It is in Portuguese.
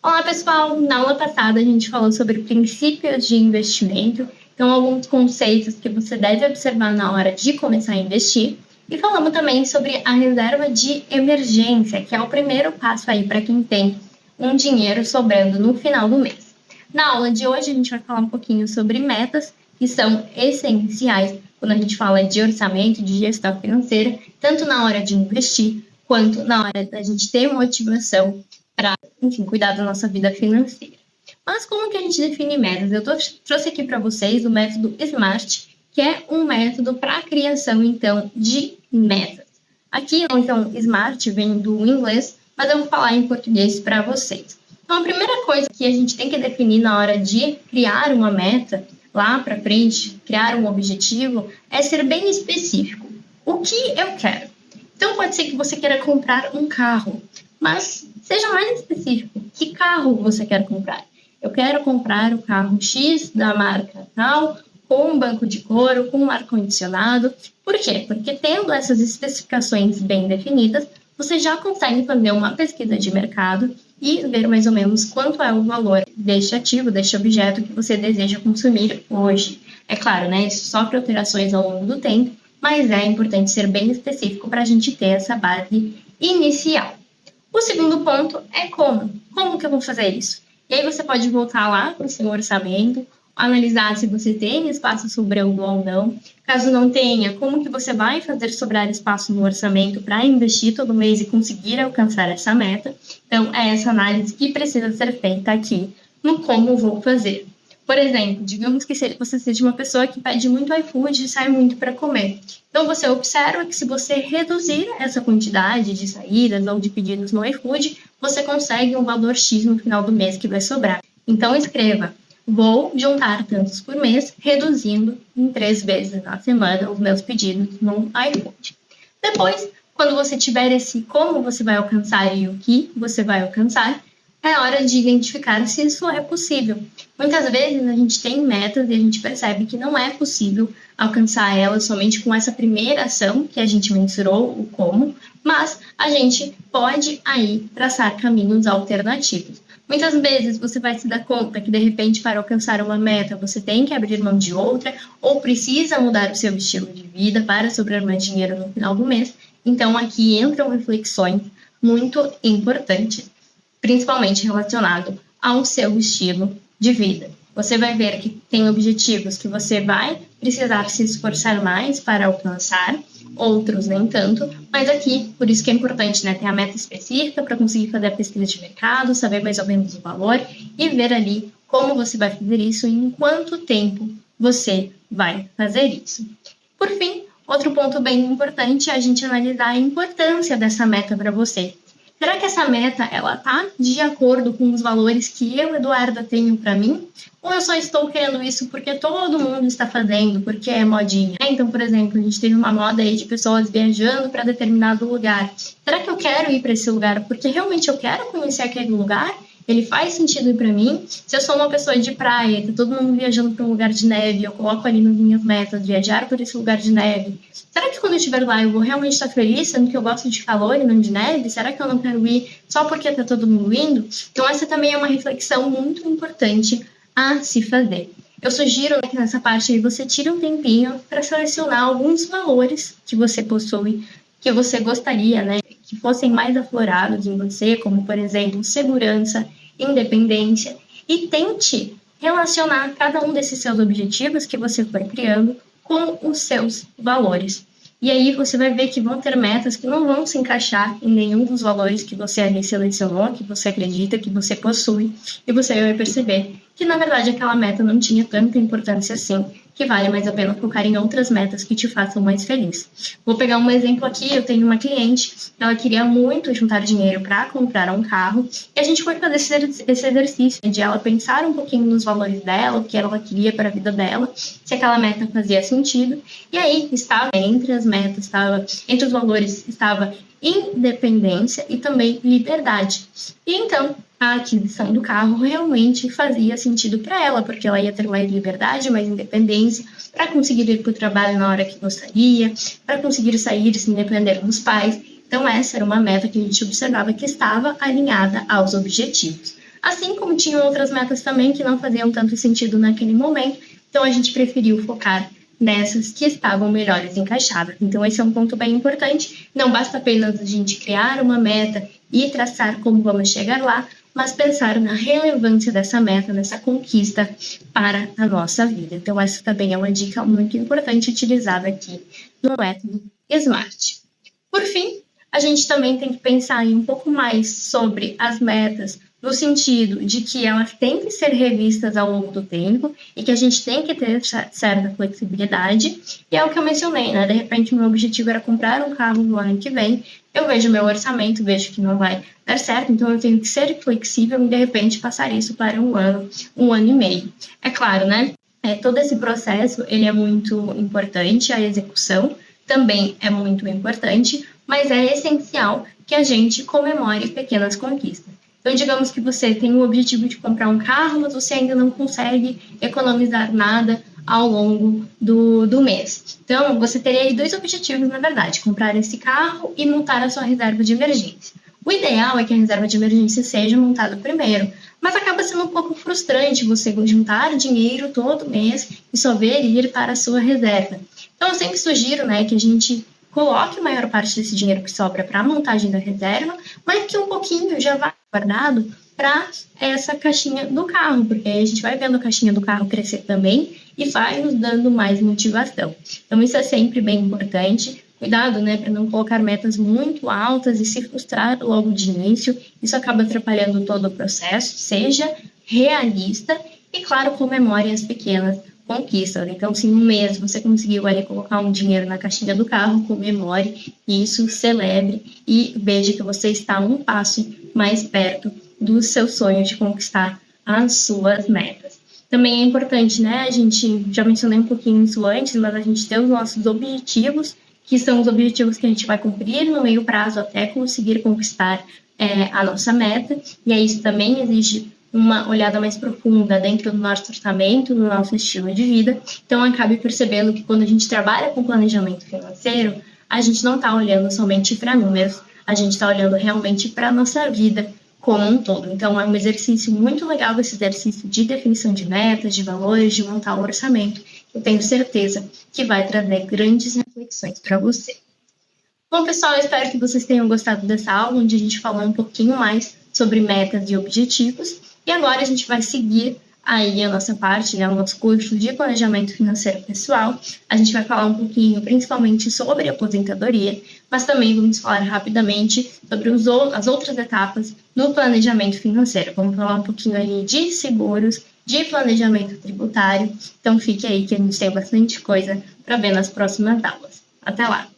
Olá, pessoal! Na aula passada a gente falou sobre princípios de investimento, então alguns conceitos que você deve observar na hora de começar a investir, e falamos também sobre a reserva de emergência, que é o primeiro passo aí para quem tem um dinheiro sobrando no final do mês. Na aula de hoje a gente vai falar um pouquinho sobre metas, que são essenciais quando a gente fala de orçamento, de gestão financeira, tanto na hora de investir, quanto na hora da gente ter motivação para, enfim, cuidar da nossa vida financeira. Mas como que a gente define metas? Eu trouxe aqui para vocês o método SMART, que é um método para a criação, então, de metas. Aqui, então, SMART vem do inglês, mas eu vou falar em português para vocês. Então, a primeira coisa que a gente tem que definir na hora de criar uma meta, lá para frente, criar um objetivo, é ser bem específico. O que eu quero? Então, pode ser que você queira comprar um carro, mas seja mais específico. Que carro você quer comprar? Eu quero comprar o carro X da marca tal, com um banco de couro, com um ar-condicionado. Por quê? Porque tendo essas especificações bem definidas, você já consegue fazer uma pesquisa de mercado e ver mais ou menos quanto é o valor deste ativo, deste objeto que você deseja consumir hoje. É claro, né? Isso sofre alterações ao longo do tempo, mas é importante ser bem específico para a gente ter essa base inicial. O segundo ponto é como. Como que eu vou fazer isso? E aí você pode voltar lá para o seu orçamento, analisar se você tem espaço sobrando ou não. Caso não tenha, como que você vai fazer sobrar espaço no orçamento para investir todo mês e conseguir alcançar essa meta. Então, é essa análise que precisa ser feita aqui no como vou fazer. Por exemplo, digamos que você seja uma pessoa que pede muito iFood e sai muito para comer. Então, você observa que se você reduzir essa quantidade de saídas ou de pedidos no iFood, você consegue um valor X no final do mês que vai sobrar. Então, escreva: vou juntar tantos por mês, reduzindo em 3 vezes na semana os meus pedidos no iFood. Depois, quando você tiver esse como você vai alcançar e o que você vai alcançar, é hora de identificar se isso é possível. Muitas vezes a gente tem metas e a gente percebe que não é possível alcançar elas somente com essa primeira ação que a gente mensurou, o como, mas a gente pode aí traçar caminhos alternativos. Muitas vezes você vai se dar conta que, de repente, para alcançar uma meta, você tem que abrir mão de outra ou precisa mudar o seu estilo de vida para sobrar mais dinheiro no final do mês. Então, aqui entram reflexões muito importantes, principalmente relacionado ao seu estilo de vida. Você vai ver que tem objetivos que você vai precisar se esforçar mais para alcançar, outros nem tanto, mas aqui, por isso que é importante, né, ter a meta específica para conseguir fazer a pesquisa de mercado, saber mais ou menos o valor e ver ali como você vai fazer isso e em quanto tempo você vai fazer isso. Por fim, outro ponto bem importante é a gente analisar a importância dessa meta para você. Será que essa meta, ela tá de acordo com os valores que eu, Eduarda, tenho para mim? Ou eu só estou querendo isso porque todo mundo está fazendo, porque é modinha? Então, por exemplo, a gente teve uma moda aí de pessoas viajando para determinado lugar. Será que eu quero ir para esse lugar porque realmente eu quero conhecer aquele lugar? Ele faz sentido para mim? Se eu sou uma pessoa de praia, tá todo mundo viajando para um lugar de neve, eu coloco ali nas minhas metas viajar por esse lugar de neve. Será que quando eu estiver lá eu vou realmente estar feliz, sendo que eu gosto de calor e não de neve? Será que eu não quero ir só porque tá todo mundo indo? Então essa também é uma reflexão muito importante a se fazer. Eu sugiro que nessa parte aí você tire um tempinho para selecionar alguns valores que você possui, que você gostaria, né, que fossem mais aflorados em você, como, por exemplo, segurança, independência, e tente relacionar cada um desses seus objetivos que você foi criando com os seus valores. E aí você vai ver que vão ter metas que não vão se encaixar em nenhum dos valores que você ali selecionou, que você acredita, que você possui, e você vai perceber que, na verdade, aquela meta não tinha tanta importância assim, que vale mais a pena focar em outras metas que te façam mais feliz. Vou pegar um exemplo aqui, eu tenho uma cliente, ela queria muito juntar dinheiro para comprar um carro, e a gente foi fazer esse exercício de ela pensar um pouquinho nos valores dela, o que ela queria para a vida dela, se aquela meta fazia sentido, e aí estava entre as metas, estava entre os valores, estava independência e também liberdade. E então, a aquisição do carro realmente fazia sentido para ela, porque ela ia ter mais liberdade, mais independência, para conseguir ir para o trabalho na hora que gostaria, para conseguir sair sem depender dos pais. Então, essa era uma meta que a gente observava que estava alinhada aos objetivos. assim como tinham outras metas também que não faziam tanto sentido naquele momento, então a gente preferiu focar nessas que estavam melhores encaixadas. Então esse é um ponto bem importante, não basta apenas a gente criar uma meta e traçar como vamos chegar lá, mas pensar na relevância dessa meta, dessa conquista para a nossa vida. Então, essa também é uma dica muito importante utilizada aqui no método SMART. Por fim, a gente também tem que pensar um pouco mais sobre as metas, no sentido de que elas têm que ser revistas ao longo do tempo e que a gente tem que ter certa flexibilidade. E é o que eu mencionei, né? De repente, meu objetivo era comprar um carro no ano que vem. Eu vejo meu orçamento, vejo que não vai dar certo, então eu tenho que ser flexível e, de repente, passar isso para um ano e meio. É claro, né? Todo esse processo, ele é muito importante, a execução também é muito importante, mas é essencial que a gente comemore pequenas conquistas. Então, digamos que você tem o objetivo de comprar um carro, mas você ainda não consegue economizar nada ao longo do mês. Então, você teria aí 2 objetivos, na verdade: comprar esse carro e montar a sua reserva de emergência. O ideal é que a reserva de emergência seja montada primeiro, mas acaba sendo um pouco frustrante você juntar dinheiro todo mês e só ver ir para a sua reserva. Então, eu sempre sugiro, né, que a gente coloque a maior parte desse dinheiro que sobra para a montagem da reserva, mas que um pouquinho já vá guardado para essa caixinha do carro, porque aí a gente vai vendo a caixinha do carro crescer também e vai nos dando mais motivação. Então, isso é sempre bem importante. Cuidado, né, para não colocar metas muito altas e se frustrar logo de início. Isso acaba atrapalhando todo o processo. Seja realista e, claro, comemore as pequenas conquistas. Então, se em um mês você conseguiu ali colocar um dinheiro na caixinha do carro, comemore isso, celebre e veja que você está um passo mais perto do seu sonho de conquistar as suas metas. Também é importante, né, a gente, já mencionei um pouquinho isso antes, mas a gente ter os nossos objetivos, que são os objetivos que a gente vai cumprir no meio prazo até conseguir conquistar a nossa meta, e aí isso também exige uma olhada mais profunda dentro do nosso orçamento, no nosso estilo de vida. Então, acabe percebendo que quando a gente trabalha com planejamento financeiro, a gente não está olhando somente para números, a gente está olhando realmente para a nossa vida como um todo. Então, é um exercício muito legal, esse exercício de definição de metas, de valores, de montar o orçamento. Eu tenho certeza que vai trazer grandes reflexões para você. Bom, pessoal, eu espero que vocês tenham gostado dessa aula, onde a gente falou um pouquinho mais sobre metas e objetivos. E agora a gente vai seguir aí a nossa parte, né, o nosso curso de planejamento financeiro pessoal. A gente vai falar um pouquinho, principalmente, sobre a aposentadoria, mas também vamos falar rapidamente sobre as outras etapas do planejamento financeiro. Vamos falar um pouquinho aí de seguros, de planejamento tributário. Então, fique aí que a gente tem bastante coisa para ver nas próximas aulas. Até lá!